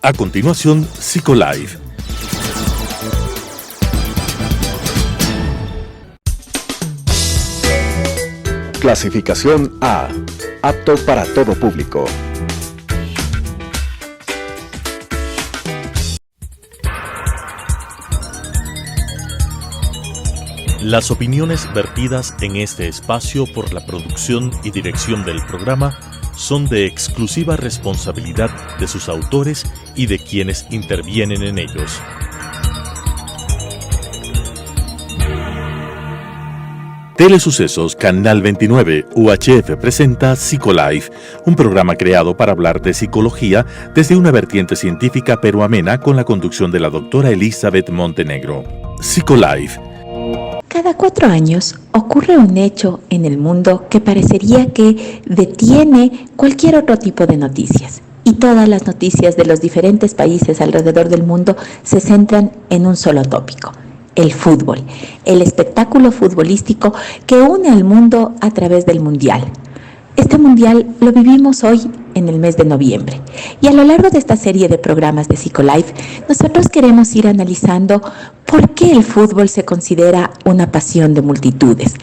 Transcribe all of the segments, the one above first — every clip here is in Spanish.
A continuación, Psicolife. Clasificación A. Apto para todo público. Las opiniones vertidas en este espacio por la producción y dirección del programa son de exclusiva responsabilidad de sus autores y de quienes intervienen en ellos. Telesucesos Canal 29 UHF presenta Psicolife, un programa creado para hablar de psicología desde una vertiente científica pero amena con la conducción de la doctora Elizabeth Montenegro. Psicolife. Cada 4 años ocurre un hecho en el mundo que parecería que detiene cualquier otro tipo de noticias. Y todas las noticias de los diferentes países alrededor del mundo se centran en un solo tópico: el fútbol, el espectáculo futbolístico que une al mundo a través del mundial. Este mundial lo vivimos hoy en el mes de noviembre. Y a lo largo de esta serie de programas de Psicolife, nosotros queremos ir analizando por qué el fútbol se considera una pasión de multitudes.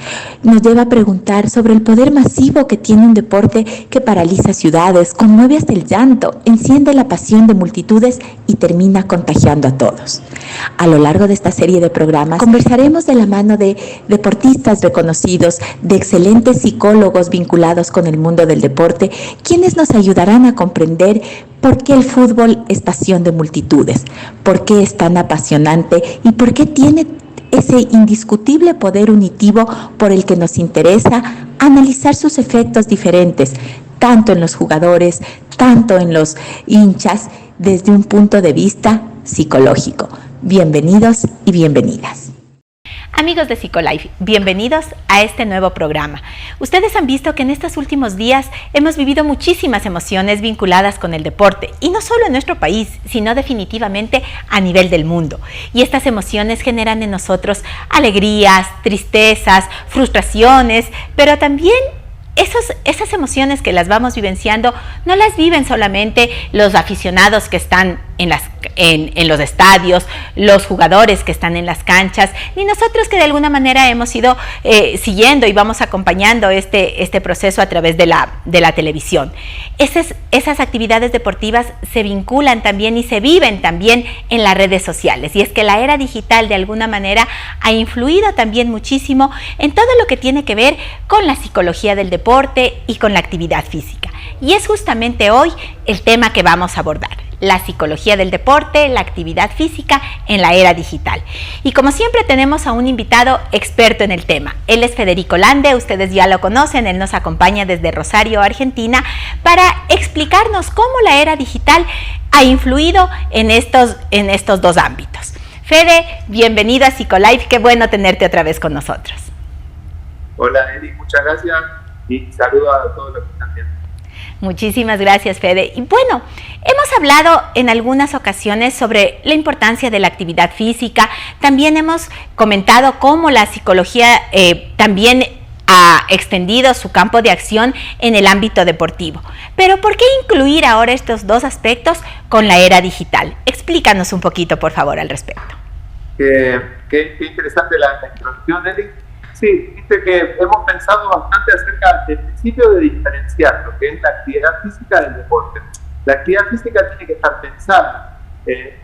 Nos lleva a preguntar sobre el poder masivo que tiene un deporte que paraliza ciudades, conmueve hasta el llanto, enciende la pasión de multitudes y termina contagiando a todos. A lo largo de esta serie de programas conversaremos de la mano de deportistas reconocidos, de excelentes psicólogos vinculados con el mundo del deporte, quienes nos ayudarán a comprender por qué el fútbol es pasión de multitudes, por qué es tan apasionante y por qué tiene ese indiscutible poder unitivo por el que nos interesa analizar sus efectos diferentes, tanto en los jugadores, tanto en los hinchas, desde un punto de vista psicológico. Bienvenidos y bienvenidas. Amigos de Psicolife, bienvenidos a este nuevo programa. Ustedes han visto que en estos últimos días hemos vivido muchísimas emociones vinculadas con el deporte, y no solo en nuestro país, sino definitivamente a nivel del mundo. Y estas emociones generan en nosotros alegrías, tristezas, frustraciones, pero también esas emociones que las vamos vivenciando no las viven solamente los aficionados que están en los estadios, los jugadores que están en las canchas, ni nosotros que de alguna manera hemos ido siguiendo y vamos acompañando este proceso a través de la televisión. Esas actividades deportivas se vinculan también y se viven también en las redes sociales, y es que la era digital de alguna manera ha influido también muchísimo en todo lo que tiene que ver con la psicología del deporte y con la actividad física. Y es justamente hoy el tema que vamos a abordar: la psicología del deporte, la actividad física en la era digital. Y como siempre tenemos a un invitado experto en el tema. Él es Federico Lande, ustedes ya lo conocen, él nos acompaña desde Rosario, Argentina, para explicarnos cómo la era digital ha influido en estos dos ámbitos. Fede, bienvenido a Psicolife, qué bueno tenerte otra vez con nosotros. Hola Eli, muchas gracias y saludo a todos los que están viendo. Muchísimas gracias, Fede. Y bueno, hemos hablado en algunas ocasiones sobre la importancia de la actividad física. También hemos comentado cómo la psicología también ha extendido su campo de acción en el ámbito deportivo. Pero ¿por qué incluir ahora estos dos aspectos con la era digital? Explícanos un poquito, por favor, al respecto. Qué interesante la introducción, Eli. Sí, viste que hemos pensado bastante acerca del principio de diferenciar lo que es la actividad física del deporte. La actividad física tiene que estar pensada,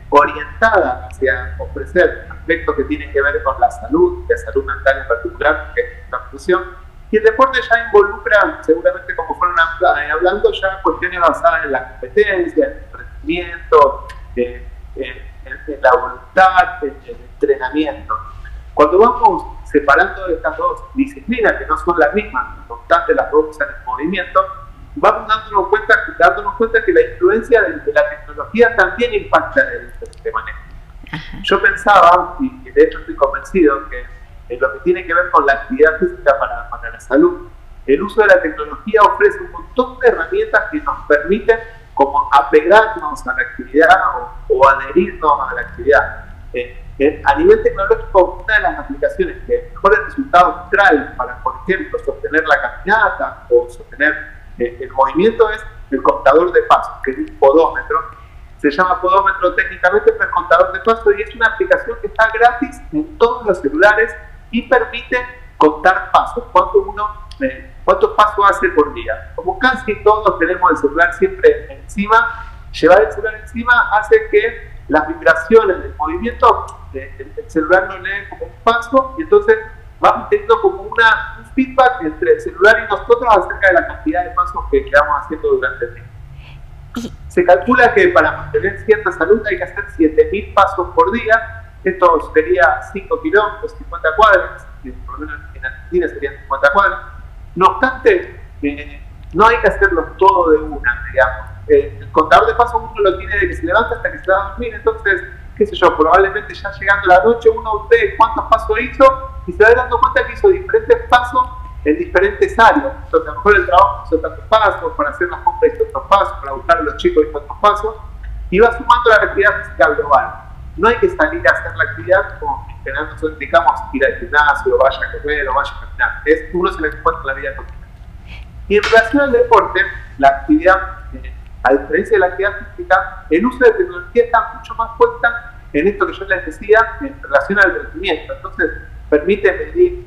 orientada hacia ofrecer aspectos que tienen que ver con la salud mental en particular, que es la función, y el deporte ya involucra, seguramente como fueron hablando, ya cuestiones basadas en la competencia, en el rendimiento, en la voluntad, en el entrenamiento. Cuando vamos separando estas dos disciplinas, que no son las mismas, no obstante las dos están en movimiento, vamos dándonos cuenta que la influencia de la tecnología también impacta en este manejo. Yo pensaba, y de hecho estoy convencido, que en lo que tiene que ver con la actividad física para la salud, el uso de la tecnología ofrece un montón de herramientas que nos permiten como apegarnos a la actividad o adherirnos a la actividad. A nivel tecnológico, una de las aplicaciones que mejores resultados trae para, por ejemplo, sostener la caminata o sostener el movimiento es el contador de pasos, que es un podómetro, se llama podómetro técnicamente, pero es contador de pasos, y es una aplicación que está gratis en todos los celulares y permite contar pasos, cuántos pasos hace por día. Como casi todos tenemos el celular siempre encima, llevar el celular encima hace que las vibraciones del movimiento el celular no lee como un paso, y entonces vamos teniendo como un feedback entre el celular y nosotros acerca de la cantidad de pasos que vamos haciendo durante el día. Se calcula que para mantener cierta salud hay que hacer 7.000 pasos por día. Esto sería 5 kilómetros, 50 cuadras, por lo menos en Argentina serían 50 cuadras. No obstante, no hay que hacerlo todo de una, digamos. El contador de pasos uno lo tiene de que se levanta hasta que se va a dormir, entonces, qué sé yo, probablemente ya llegando a la noche uno ve cuántos pasos hizo y se va dando cuenta que hizo diferentes pasos en diferentes áreas. Entonces, a lo mejor el trabajo hizo tantos pasos, para hacer las compras hizo otros pasos, para buscar a los chicos hizo otros pasos, y va sumando la actividad física global. No hay que salir a hacer la actividad como en general nosotros indicamos ir al gimnasio, vaya a correr o vaya a caminar. Uno se le encuentra en la vida cotidiana. Y en relación al deporte, la actividad, a diferencia de la actividad física, el uso de tecnología está mucho más puesta en esto que yo les decía, en relación al rendimiento. Entonces, permite medir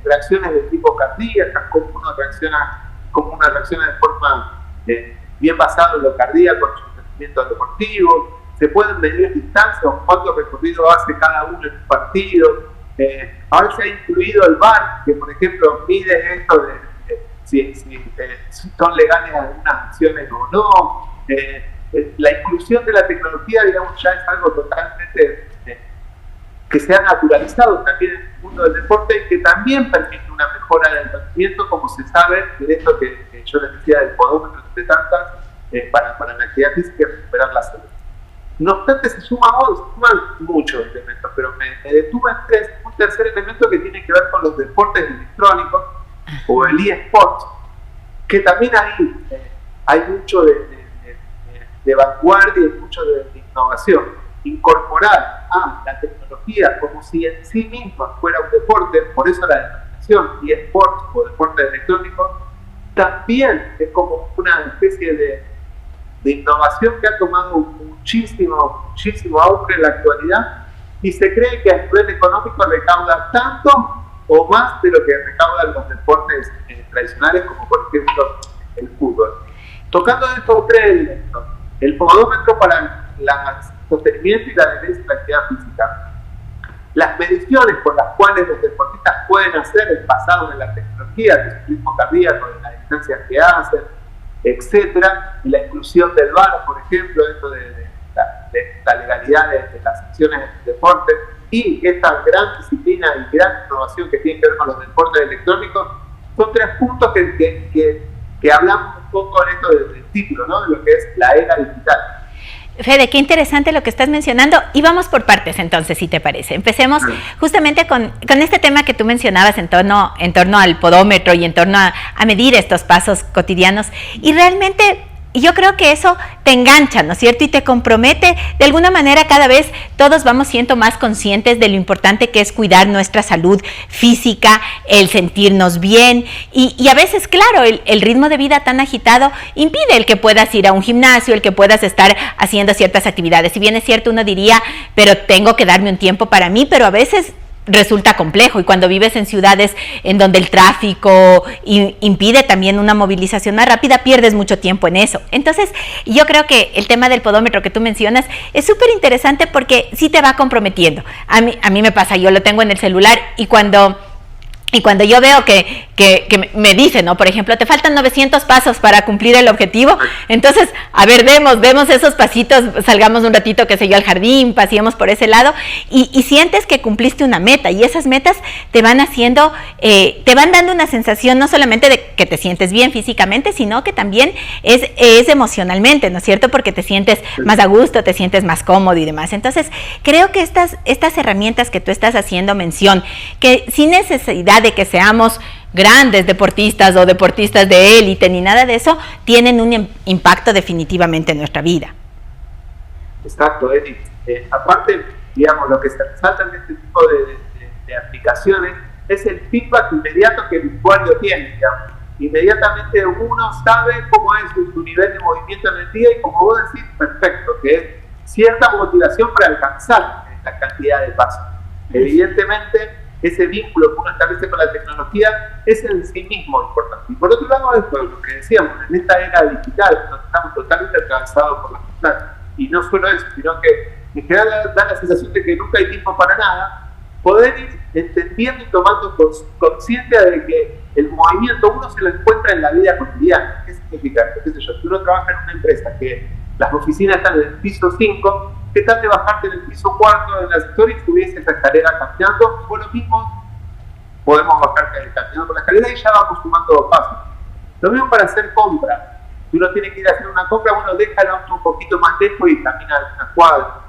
reacciones de tipo cardíaca, cómo uno reacciona de forma bien basada en lo cardíaco, en su rendimiento deportivo. Se pueden medir distancias o cuánto recorrido hace cada uno en un partido. Ahora se ha incluido el VAR, que por ejemplo mide esto de si son legales algunas acciones o no. La inclusión de la tecnología, digamos, ya es algo totalmente que se ha naturalizado también en el mundo del deporte y que también permite una mejora del rendimiento, como se sabe de esto que yo les decía del podómetro de tantas para la actividad física y recuperar la salud. No obstante, se suman muchos elementos, pero me detuve en un tercer elemento que tiene que ver con los deportes electrónicos o el eSports, que también hay mucho de vanguardia y mucho de innovación. Incorporar a la tecnología como si en sí misma fuera un deporte, por eso la denominación eSports o deporte electrónico, también es como una especie de innovación que ha tomado muchísimo auge en la actualidad, y se cree que a nivel económico recauda tanto o más de lo que recaudan los deportes tradicionales, como por ejemplo el fútbol. Tocando estos tres elementos, el podómetro para el sostenimiento y la adherencia de la actividad física, las mediciones por las cuales los deportistas pueden hacer el pasado de la tecnología, del ritmo cardíaco, de las distancias que hacen, etcétera, y la inclusión del VAR, por ejemplo, esto de la legalidad de las acciones del deporte, y esta gran disciplina y gran innovación que tiene que ver con los deportes electrónicos, son tres puntos que hablamos un poco en esto del título, ¿no? De lo que es la era digital. Fede, qué interesante lo que estás mencionando, y vamos por partes entonces, si te parece. Empecemos justamente con este tema que tú mencionabas en torno al podómetro y en torno a medir estos pasos cotidianos, y realmente yo creo que eso te engancha, ¿no es cierto? Y te compromete, de alguna manera cada vez todos vamos siendo más conscientes de lo importante que es cuidar nuestra salud física, el sentirnos bien, y a veces, claro, el ritmo de vida tan agitado impide el que puedas ir a un gimnasio, el que puedas estar haciendo ciertas actividades. Si bien es cierto, uno diría, pero tengo que darme un tiempo para mí, pero a veces resulta complejo, y cuando vives en ciudades en donde el tráfico impide también una movilización más rápida, pierdes mucho tiempo en eso. Entonces, yo creo que el tema del podómetro que tú mencionas es súper interesante porque sí te va comprometiendo. A mí me pasa, yo lo tengo en el celular, y cuando yo veo que me dicen, ¿no? Por ejemplo, te faltan 900 pasos para cumplir el objetivo, entonces, a ver, vemos esos pasitos, salgamos un ratito, qué sé yo, al jardín, paseemos por ese lado, y sientes que cumpliste una meta, y esas metas te van haciendo, te van dando una sensación no solamente de que te sientes bien físicamente, sino que también es emocionalmente, ¿no es cierto? Porque te sientes más a gusto, te sientes más cómodo y demás. Entonces, creo que estas herramientas que tú estás haciendo mención, que sin necesidad de que seamos grandes deportistas o deportistas de élite ni nada de eso, tienen un impacto definitivamente en nuestra vida. Exacto, Edith. Aparte, digamos, lo que se resalta en este tipo de aplicaciones es el feedback inmediato que el usuario tiene, digamos. inmediatamente uno sabe cómo es su nivel de movimiento en el día y como vos decís, perfecto, que es cierta motivación para alcanzar la cantidad de pasos. Evidentemente, ese vínculo que uno establece con la tecnología es en sí mismo importante. Y por otro lado, después, lo que decíamos, en esta era digital, donde estamos totalmente atravesados por la pantalla, y no solo eso, sino que en general da la sensación de que nunca hay tiempo para nada, poder ir entendiendo y tomando conciencia de que el movimiento uno se lo encuentra en la vida cotidiana. ¿Qué significa? ¿Qué sé yo? Si uno trabaja en una empresa que las oficinas están en el piso 5, ¿qué tal de bajarte en el piso 4 del ascensor y subirse esa escalera caminando? O lo mismo, podemos bajar caminando por la escalera y ya vamos sumando pasos. Lo mismo para hacer compras. Si uno tiene que ir a hacer una compra, uno deja el auto un poquito más lejos y camina una cuadra.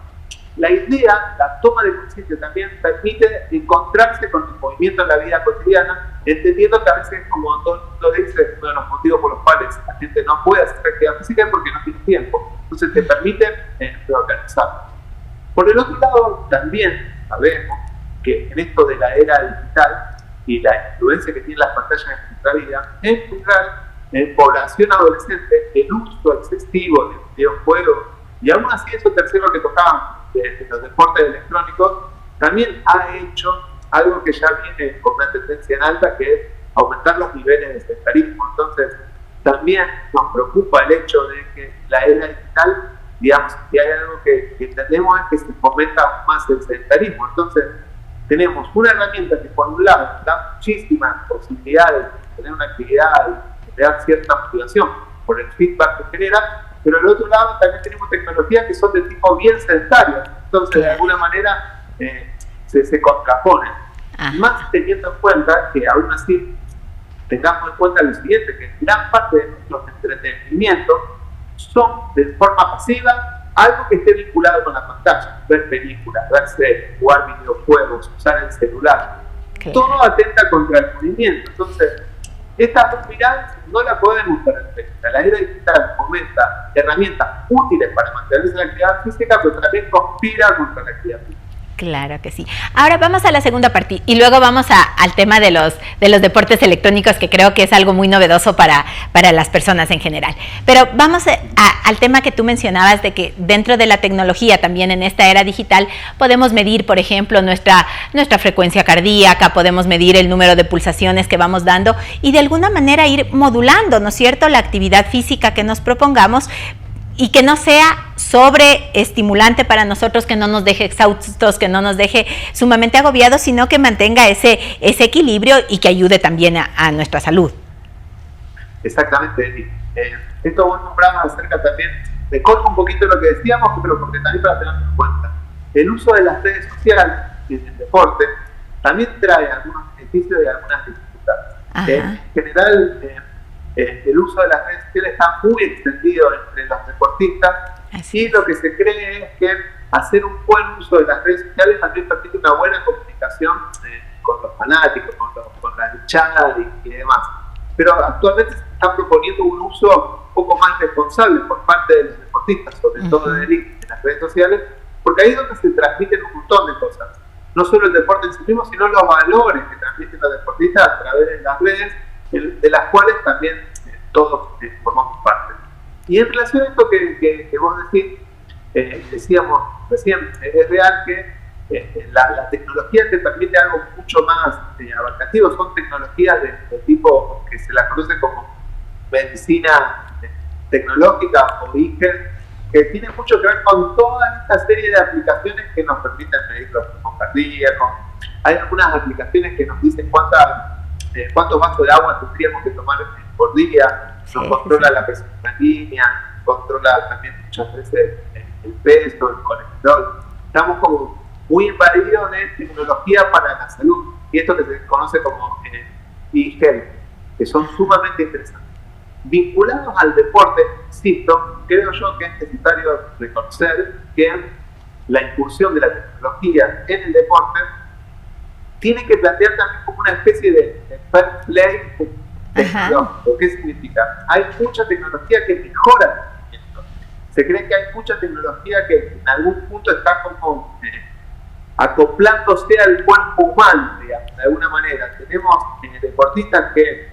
La idea, la toma de conciencia también permite encontrarse con el movimiento en la vida cotidiana, entendiendo que a veces, como todo el mundo dice, uno de los motivos por los cuales la gente no puede hacer actividad física es porque no tiene tiempo. Entonces te permite reorganizar. Por el otro lado, también sabemos que en esto de la era digital y la influencia que tienen las pantallas en nuestra vida, en general, en población adolescente, el uso excesivo de videojuegos, y aún así eso tercero que tocaban de los deportes electrónicos, también ha hecho algo que ya viene con una tendencia en alta, que es aumentar los niveles de sedentarismo. Entonces, también nos preocupa el hecho de que la era digital, digamos, que hay algo que entendemos es que se fomenta más el sedentarismo. Entonces, tenemos una herramienta que por un lado da muchísimas posibilidades de tener una actividad y crear cierta motivación por el feedback que genera, pero al otro lado también tenemos tecnologías que son de tipo bien sedentario, entonces de alguna manera se contraponen. Más teniendo en cuenta que aún así tengamos en cuenta lo siguiente, que gran parte de nuestros entretenimientos son de forma pasiva, algo que esté vinculado con la pantalla, ver películas, ver series, jugar videojuegos, usar el celular, todo atenta contra el movimiento. Entonces, estas dos miradas no la podemos perder. La era digital fomenta herramientas útiles para mantenerse en la actividad física, pero también conspira contra la actividad física. Claro que sí. Ahora vamos a la segunda parte y luego vamos al tema de los deportes electrónicos, que creo que es algo muy novedoso para las personas en general. Pero vamos al tema que tú mencionabas, de que dentro de la tecnología, también en esta era digital, podemos medir, por ejemplo, nuestra frecuencia cardíaca, podemos medir el número de pulsaciones que vamos dando y de alguna manera ir modulando, ¿no es cierto?, la actividad física que nos propongamos, y que no sea sobreestimulante para nosotros, que no nos deje exhaustos, que no nos deje sumamente agobiados, sino que mantenga ese equilibrio y que ayude también a nuestra salud. Exactamente, Eli. Esto vos nombrabas acerca también, de corto un poquito lo que decíamos, pero porque también para tenerlo en cuenta. El uso de las redes sociales en el deporte también trae algunos beneficios y algunas dificultades. En general, el uso de las redes sociales está muy extendido entre los deportistas. Y lo que se cree es que hacer un buen uso de las redes sociales también permite una buena comunicación con los fanáticos, con la hinchada y demás. Pero actualmente se está proponiendo un uso un poco más responsable por parte de los deportistas, sobre todo de élite, en las redes sociales, porque ahí es donde se transmiten un montón de cosas. No solo el deporte en sí mismo, sino los valores que transmiten los deportistas a través de las redes, de las cuales también todos formamos parte. Y en relación a esto que vos decís, decíamos recién, es real que la tecnología te permite algo mucho más abarcativo. Son tecnologías de tipo que se la conoce como medicina tecnológica o e-health, que tiene mucho que ver con toda esta serie de aplicaciones que nos permiten medir los ritmos cardíacos. Hay algunas aplicaciones que nos dicen cuántos vasos de agua tendríamos que tomar por día, nos controla la presión sanguínea, controla también muchas veces el peso, el colesterol. Estamos como muy invadidos de tecnología para la salud, y esto que se conoce como e-health, que son sumamente interesantes. Vinculados al deporte, insisto, creo yo que es necesario reconocer que la incursión de la tecnología en el deporte tiene que plantear también como una especie de fair play tecnológico. ¿Qué significa? Hay mucha tecnología que mejora el movimiento. Se cree que hay mucha tecnología que en algún punto está como acoplándose al cuerpo humano, digamos, de alguna manera. Tenemos deportistas que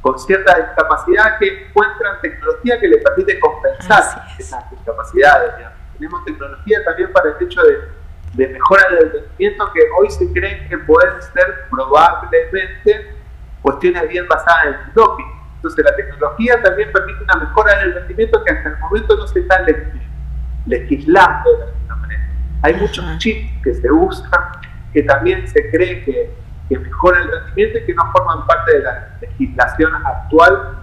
con cierta discapacidad que encuentran tecnología que les permite compensar esas discapacidades. Digamos. Tenemos tecnología también para el hecho de mejorar el rendimiento que hoy se cree que pueden ser probablemente cuestiones bien basadas en el doping. Entonces la tecnología también permite una mejora del rendimiento que hasta el momento no se está legislando de alguna manera. Hay muchos chips que se usan que también se cree que mejoran el rendimiento y que no forman parte de la legislación actual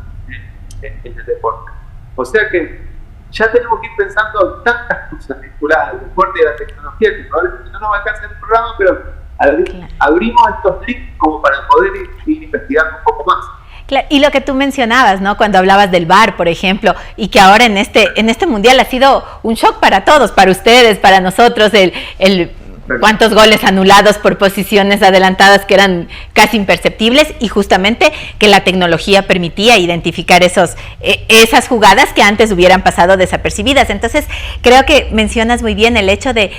en el deporte. O sea que ya tenemos que ir pensando tantas cosas vinculadas al deporte y a la tecnología que probablemente no nos alcance en el programa, pero abrimos estos links como para poder ir investigando un poco más. Claro, y lo que tú mencionabas, ¿no? Cuando hablabas del VAR, por ejemplo, y que ahora en este mundial ha sido un shock para todos, para ustedes, para nosotros, cuántos goles anulados por posiciones adelantadas que eran casi imperceptibles, y justamente que la tecnología permitía identificar esas jugadas que antes hubieran pasado desapercibidas. Entonces creo que mencionas muy bien el hecho de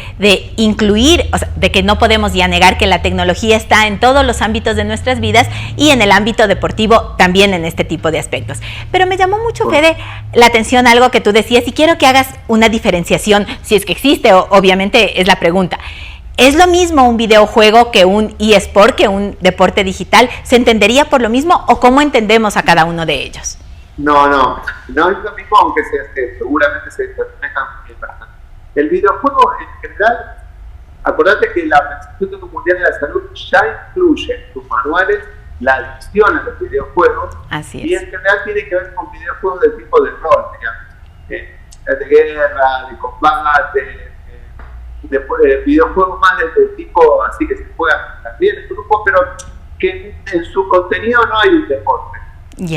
incluir, o sea, de que no podemos ya negar que la tecnología está en todos los ámbitos de nuestras vidas y en el ámbito deportivo también en este tipo de aspectos. Pero me llamó mucho, Fede, la atención algo que tú decías, y quiero que hagas una diferenciación, si es que existe, obviamente es la pregunta. ¿Es lo mismo un videojuego que un eSport, que un deporte digital? ¿Se entendería por lo mismo o cómo entendemos a cada uno de ellos? No es lo mismo, aunque seguramente se asemejan bastante. El videojuego en general, acordate que la Organización Mundial de la Salud ya incluye en sus manuales la adicción a los videojuegos. Así es. Y en general tiene que ver con videojuegos de tipo de rol, digamos, de guerra, de combate, de videojuegos más de tipo así que se juegan también en grupos, pero que en su contenido no hay un deporte.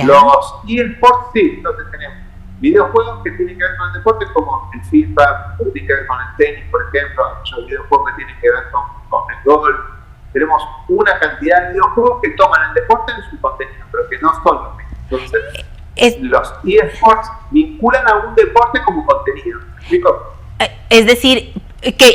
Los eSports sí, entonces tenemos videojuegos que tienen que ver con el deporte, como el FIFA, que tiene que ver con el tenis, por ejemplo, muchos videojuegos que tienen que ver con el golf. Tenemos una cantidad de videojuegos que toman el deporte en su contenido, pero que no son los mismos. Entonces, los eSports vinculan a un deporte como contenido. ¿Me explico? Es decir,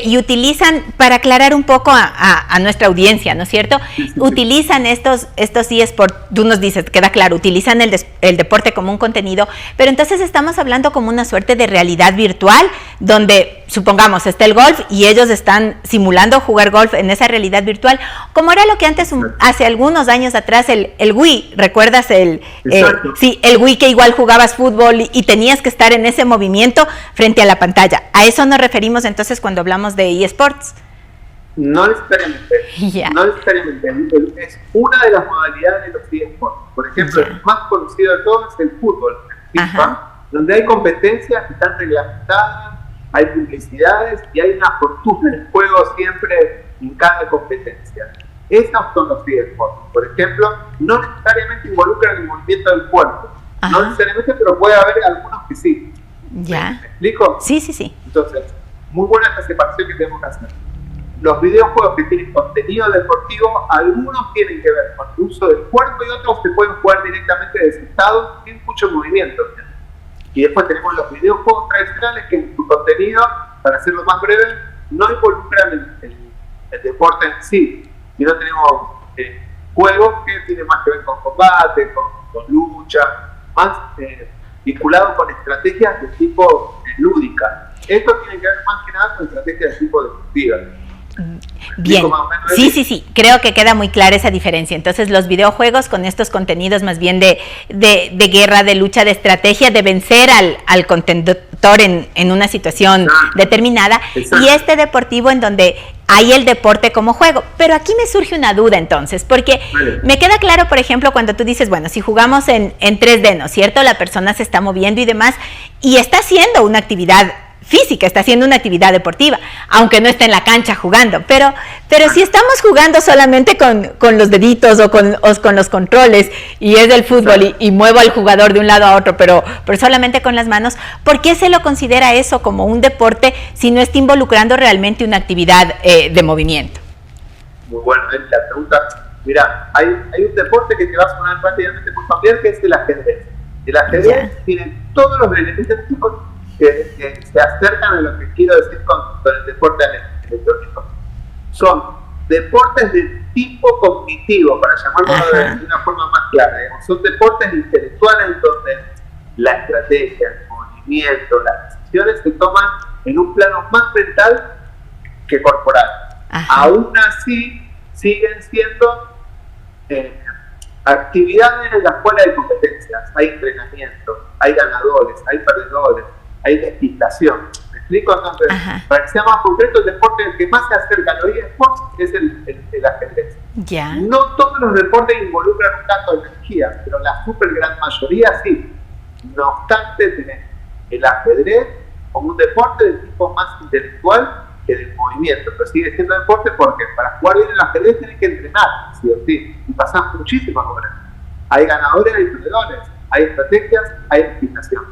y utilizan, para aclarar un poco a nuestra audiencia, ¿no es cierto? Utilizan estos eSports, tú nos dices, queda claro, utilizan el deporte como un contenido, pero entonces estamos hablando como una suerte de realidad virtual, donde, supongamos, está el golf y ellos están simulando jugar golf en esa realidad virtual, como era lo que antes, hace algunos años atrás, el Wii, ¿recuerdas? El Wii, que igual jugabas fútbol y tenías que estar en ese movimiento frente a la pantalla. A eso nos referimos entonces cuando hablamos de eSports. No necesariamente. No necesariamente. Es una de las modalidades de los eSports. Por ejemplo, el más conocido de todos es el fútbol, el FIFA, donde hay competencias que están reglamentadas, hay publicidades y hay una fortuna en juego siempre en cada competencia. Esos son los eSports. Por ejemplo, no necesariamente involucran el movimiento del cuerpo. No necesariamente, pero puede haber algunos que sí. ¿Me explico? Sí. Entonces, muy buena esta separación que tenemos que hacer. Los videojuegos que tienen contenido deportivo, algunos tienen que ver con el uso del cuerpo y otros se pueden jugar directamente de sentado sin mucho movimiento. Y después tenemos los videojuegos tradicionales que en su contenido, para hacerlo más breve, no involucran el deporte en sí, sino tenemos juegos que tienen más que ver con combate, con lucha, más vinculados con estrategias de tipo lúdica. Esto tiene que ver más que nada con estrategias de tipo deportiva. Bien, sí, creo que queda muy clara esa diferencia. Entonces los videojuegos con estos contenidos más bien de guerra, de lucha, de estrategia, de vencer al contendor en una situación determinada. Exacto. Y este deportivo en donde hay el deporte como juego. Pero aquí me surge una duda entonces, porque me queda claro, por ejemplo, cuando tú dices, bueno, si jugamos en 3D, ¿no es cierto? La persona se está moviendo y demás, y está haciendo una actividad física, está haciendo una actividad deportiva, aunque no esté en la cancha jugando, pero si estamos jugando solamente con los deditos o con los controles y es del fútbol y muevo al jugador de un lado a otro, pero solamente con las manos, ¿por qué se lo considera eso como un deporte si no está involucrando realmente una actividad de movimiento? Muy bueno, la pregunta, mira, hay un deporte que te va a sonar prácticamente muy familiar, que es el ajedrez. El ajedrez tiene todos los elementos que se acercan a lo que quiero decir con el deporte electrónico. Son deportes de tipo cognitivo, para llamarlo de una forma más clara. Digamos. Son deportes intelectuales donde la estrategia, el movimiento, las decisiones se toman en un plano más mental que corporal. Aún así, siguen siendo actividades en las cuales hay competencias, hay entrenamiento, hay ganadores, hay perdedores, hay legislación. ¿Me explico? Entonces, para que sea más concreto, el deporte que más se acerca a los eSports es el ajedrez. No todos los deportes involucran un gasto de energía, pero la super gran mayoría sí. No obstante, tenés el ajedrez como un deporte de tipo más intelectual que del movimiento, pero sigue siendo deporte porque para jugar bien el ajedrez tienes que entrenar, sí o sí, y pasás muchísimas horas. Hay ganadores, hay perdedores, hay estrategias, hay legislación.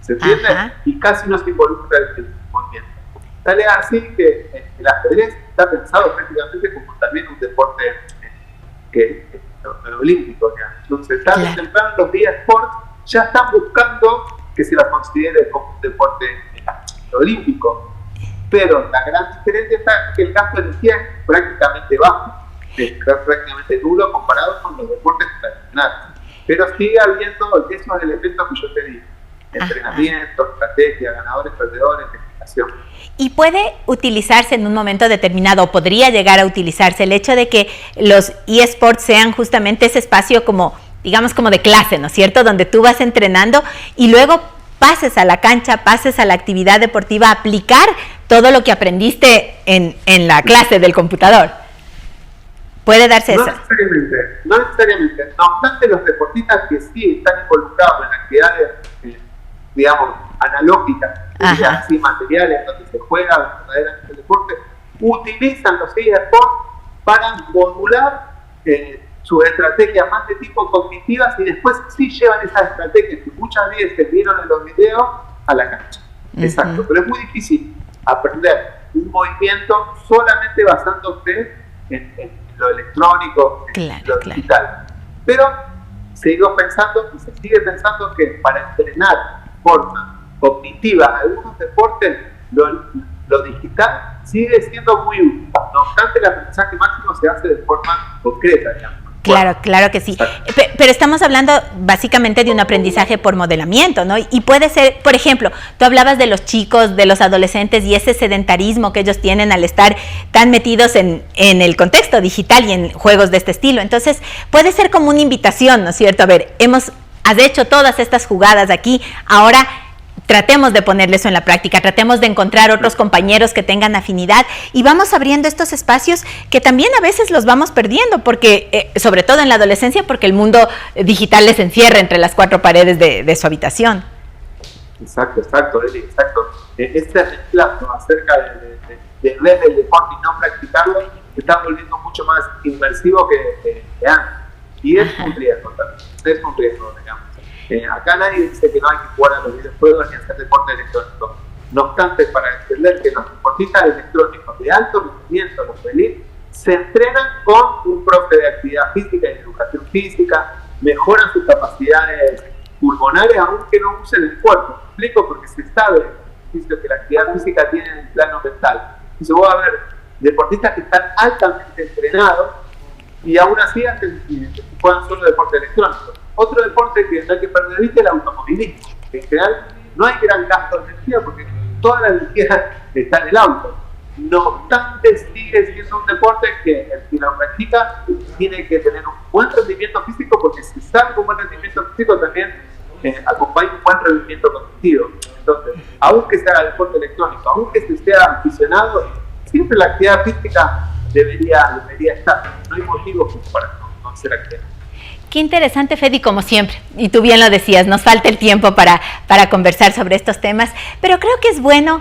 ¿Se entiende? Y casi no se involucra el movimiento. Tal es así que el ajedrez está pensado prácticamente como también un deporte olímpico. Entonces, tarde o temprano los eSports ya están buscando que se la considere como un deporte olímpico. Pero la gran diferencia está en que el gasto de energía es prácticamente bajo, es prácticamente nulo comparado con los deportes tradicionales. Pero sigue habiendo esos elementos que yo te dije: entrenamiento, estrategia, ganadores, perdedores, legislación. ¿Y puede utilizarse en un momento determinado, o podría llegar a utilizarse el hecho de que los eSports sean justamente ese espacio como, digamos, como de clase, ¿no es cierto?, donde tú vas entrenando y luego pases a la cancha, pases a la actividad deportiva a aplicar todo lo que aprendiste en la clase del computador? ¿Puede darse eso? No necesariamente. No obstante, los deportistas que sí están involucrados en actividades, digamos, analógicas, así materiales, donde se juega verdaderamente el deporte, utilizan los eSports para modular sus estrategias más de tipo cognitivas y después sí llevan esas estrategias que muchas veces vieron en los videos a la cancha. Exacto, pero es muy difícil aprender un movimiento solamente basándose en lo electrónico, en lo digital. Pero sigo pensando y se sigue pensando que para entrenar de forma cognitiva algunos deportes, lo digital sigue siendo muy útil. No obstante, el aprendizaje máximo se hace de forma concreta, digamos. Claro que sí. Pero estamos hablando básicamente de un aprendizaje por modelamiento, ¿no? Y puede ser, por ejemplo, tú hablabas de los chicos, de los adolescentes y ese sedentarismo que ellos tienen al estar tan metidos en el contexto digital y en juegos de este estilo. Entonces, puede ser como una invitación, ¿no es cierto? A ver, has hecho todas estas jugadas aquí, ahora tratemos de ponerle eso en la práctica, tratemos de encontrar otros compañeros que tengan afinidad y vamos abriendo estos espacios que también a veces los vamos perdiendo, porque sobre todo en la adolescencia, porque el mundo digital les encierra entre las cuatro paredes de su habitación. Exacto, Eli, exacto. Este reemplazo acerca de ver el deporte y no practicarlo se está volviendo mucho más inmersivo que antes. Y es un riesgo también, es un riesgo, digamos. Acá nadie dice que no hay que jugar a los videojuegos ni hacer deporte electrónico. No obstante, para entender que los deportistas electrónicos de alto rendimiento, los elite, se entrenan con un profe de actividad física y educación física, mejoran sus capacidades pulmonares aunque no usen el cuerpo. ¿Me explico? Porque se sabe que la actividad física tiene en el plano mental. Entonces vos vas a ver deportistas que están altamente entrenados y aún así juegan solo deporte electrónico. Otro deporte que no hay que perder de vista es el automovilismo. En general no hay gran gasto de energía porque toda la energía está en el auto. No obstante, sigue siendo un deporte que el que lo practica tiene que tener un buen rendimiento físico, porque si sabe un buen rendimiento físico también acompaña un buen rendimiento cognitivo. Entonces, aunque se haga deporte electrónico, aunque se sea aficionado, siempre la actividad física debería estar. No hay motivos para no hacer actividad. Qué interesante, Fede, como siempre, y tú bien lo decías, nos falta el tiempo para conversar sobre estos temas, pero creo que es bueno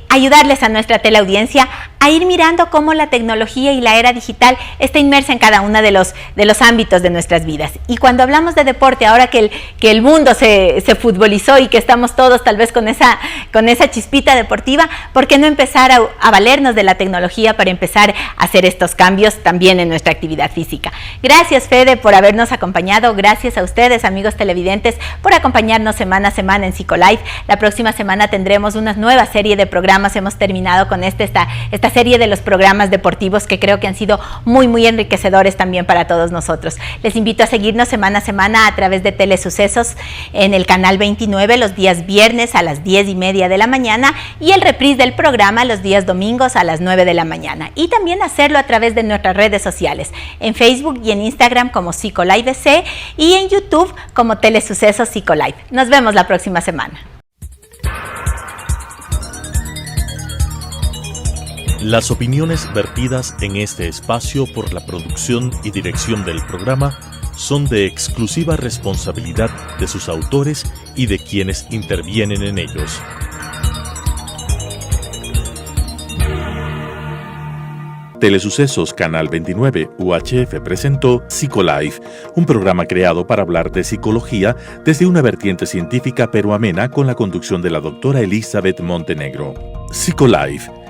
ayudarles a nuestra teleaudiencia a ir mirando cómo la tecnología y la era digital está inmersa en cada uno de los ámbitos de nuestras vidas. Y cuando hablamos de deporte, ahora que el mundo se futbolizó y que estamos todos tal vez con esa chispita deportiva, ¿por qué no empezar a valernos de la tecnología para empezar a hacer estos cambios también en nuestra actividad física? Gracias, Fede, por habernos acompañado. Gracias a ustedes, amigos televidentes, por acompañarnos semana a semana en Psicolife. La próxima semana tendremos una nueva serie de programas programas hemos terminado con esta serie de los programas deportivos que creo que han sido muy, muy enriquecedores también para todos nosotros. Les invito a seguirnos semana a semana a través de Telesucesos en el canal 29 los días viernes a las 10:30 de la mañana y el reprise del programa los días domingos a las 9 de la mañana. Y también hacerlo a través de nuestras redes sociales, en Facebook y en Instagram como PsicoLiveC y en YouTube como Telesucesos PsicoLive. Nos vemos la próxima semana. Las opiniones vertidas en este espacio por la producción y dirección del programa son de exclusiva responsabilidad de sus autores y de quienes intervienen en ellos. Telesucesos Canal 29 UHF presentó PsicoLife, un programa creado para hablar de psicología desde una vertiente científica pero amena con la conducción de la doctora Elizabeth Montenegro. PsicoLife